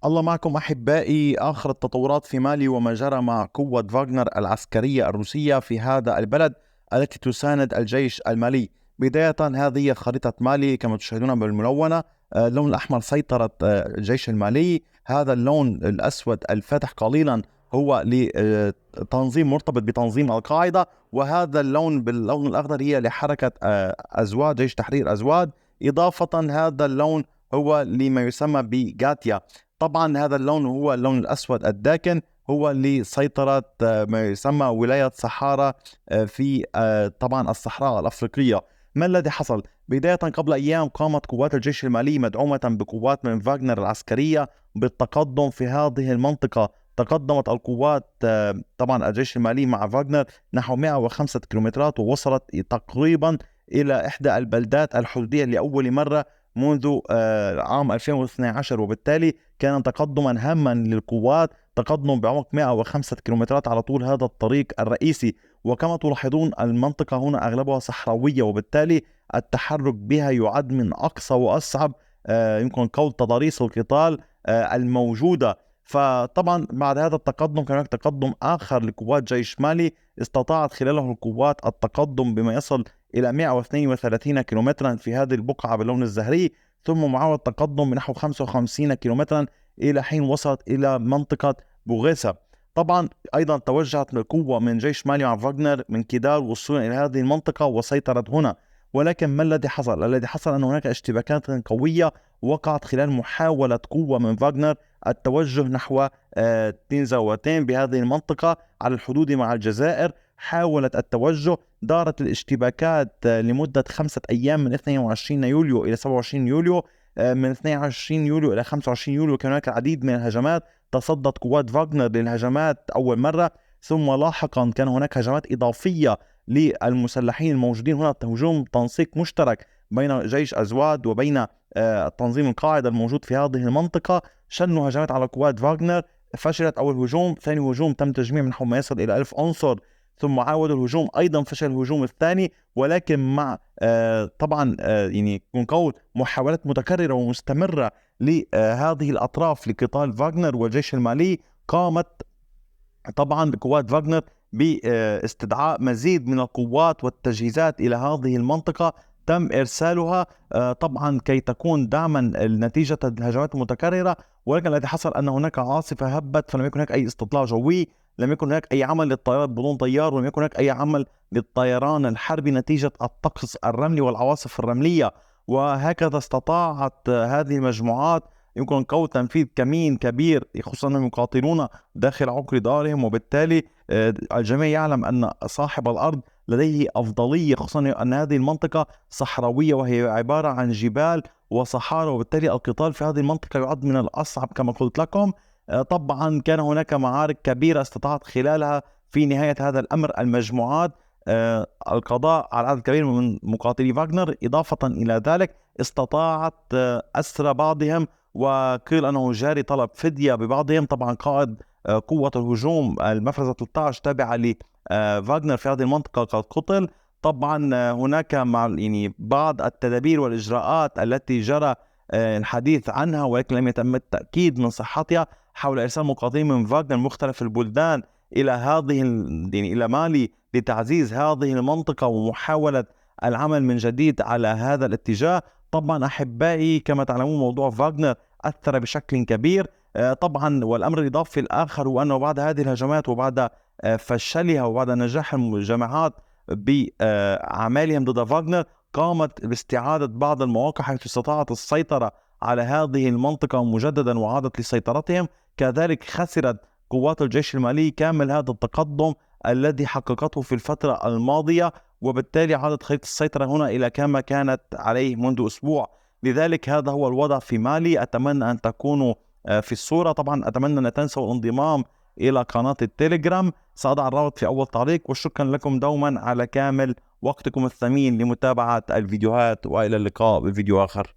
الله معكم أحبائي. آخر التطورات في مالي وما جرى مع قوة فاغنر العسكرية الروسية في هذا البلد التي تساند الجيش المالي. بداية هذه خريطة مالي كما تشاهدون بالملونة. اللون الأحمر سيطرة الجيش المالي. هذا اللون الأسود الفاتح قليلا هو لتنظيم مرتبط بتنظيم القاعدة، وهذا اللون باللون الأخضر هي لحركة أزواد، جيش تحرير أزواد. إضافة هذا اللون هو لما يسمى بغاتيا. طبعا هذا اللون هو اللون الأسود الداكن، هو لسيطرة ما يسمى ولاية صحارى في طبعا الصحراء الأفريقية. ما الذي حصل؟ بداية قبل أيام قامت قوات الجيش المالي مدعومة بقوات من فاغنر العسكرية بالتقدم في هذه المنطقة. تقدمت القوات طبعا الجيش المالي مع فاغنر نحو 105 كيلومترات، ووصلت تقريبا إلى إحدى البلدات الحدودية لأول مرة منذ عام 2012، وبالتالي كان تقدما هاما للقوات، تقدم بعمق 105 كيلومترات على طول هذا الطريق الرئيسي. وكما تلاحظون المنطقة هنا أغلبها صحراوية، وبالتالي التحرك بها يعد من أقصى وأصعب يمكن قول تضاريس القتال الموجودة. فطبعا بعد هذا التقدم كان هناك تقدم آخر لقوات جيش مالي، استطاعت خلاله القوات التقدم بما يصل إلى 132 كيلومترا في هذه البقعة باللون الزهري، ثم معاودة تقدم بنحو 55 كيلومترا إلى حين وصلت إلى منطقة بوغيسا. طبعا أيضا توجهت القوة من جيش مالي مع فاغنر من كيدال وصولا إلى هذه المنطقة وسيطرت هنا. ولكن ما الذي حصل؟ الذي حصل أن هناك اشتباكات قوية وقعت خلال محاولة قوة من فاغنر التوجه نحو تنزاوتين بهذه المنطقة على الحدود مع الجزائر. حاولت التوجه، دارت الاشتباكات لمدة 5 أيام من 22 يوليو إلى 27 يوليو. من 22 يوليو إلى 25 يوليو كان هناك العديد من الهجمات، تصدت قوات فاغنر للهجمات أول مرة، ثم لاحقا كان هناك هجمات إضافية للمسلحين الموجودين هنا، هجوم تنسيق مشترك بين جيش أزواد وبين تنظيم القاعدة الموجود في هذه المنطقة. شنوا هجمات على قوات فاغنر، فشلت أول هجوم، ثاني هجوم تم تجميع نحو ما يصل إلى 1000 عنصر، ثم عاودوا الهجوم، أيضا فشل الهجوم الثاني. ولكن مع طبعا يعني قول محاولات متكررة ومستمرة لهذه الأطراف لقتال فاغنر والجيش المالي، قامت طبعا قوات فاغنر باستدعاء مزيد من القوات والتجهيزات إلى هذه المنطقة. تم إرسالها طبعا كي تكون دعما لنتيجة الهجمات المتكررة. ولكن الذي حصل أن هناك عاصفة هبت، فلم يكن هناك أي استطلاع جوي، لم يكن هناك أي عمل للطائرات بدون طيار، ولم يكن هناك أي عمل للطيران الحربي نتيجة الطقس الرملي والعواصف الرملية. وهكذا استطاعت هذه المجموعات يمكن قول تنفيذ كمين كبير، خصوصا أنهم يقاتلون داخل عقر دارهم، وبالتالي الجميع يعلم أن صاحب الأرض لديه أفضلية، خصوصا أن هذه المنطقة صحراوية وهي عبارة عن جبال وصحارى، وبالتالي القتال في هذه المنطقة يعد من الأصعب كما قلت لكم. طبعا كان هناك معارك كبيرة استطاعت خلالها في نهاية هذا الأمر المجموعات القضاء على عدد كبير من مقاتلي فاغنر. إضافة إلى ذلك استطاعت أسر بعضهم، وقيل أنه جاري طلب فدية ببعضهم. طبعا قائد قوة الهجوم المفرزة 13 تابعة لفاغنر في هذه المنطقة قد قتل. طبعا هناك مع يعني بعض التدابير والإجراءات التي جرى الحديث عنها ولكن لم يتم التأكيد من صحتها حول إرسال مقاتلين من فاغنر مختلف البلدان إلى هذه يعني إلى مالي لتعزيز هذه المنطقة ومحاولة العمل من جديد على هذا الاتجاه. طبعا أحبائي كما تعلمون موضوع فاغنر أثر بشكل كبير. طبعا والأمر الإضافي الآخر هو أنه بعد هذه الهجمات وبعد فشلها وبعد نجاح الجماعات بأعمالهم ضد فاغنر، قامت باستعادة بعض المواقع حيث استطاعت السيطرة على هذه المنطقة مجددا وعادت لسيطرتهم. كذلك خسرت قوات الجيش المالي كامل هذا التقدم الذي حققته في الفترة الماضية، وبالتالي عادت خريطة السيطرة هنا إلى كما كانت عليه منذ أسبوع. لذلك هذا هو الوضع في مالي. أتمنى أن تكونوا في الصورة. طبعا أتمنى أن تنسوا الانضمام إلى قناة التليجرام، سأضع الرابط في أول تعليق. وشكرا لكم دوما على كامل وقتكم الثمين لمتابعة الفيديوهات، وإلى اللقاء بفيديو آخر.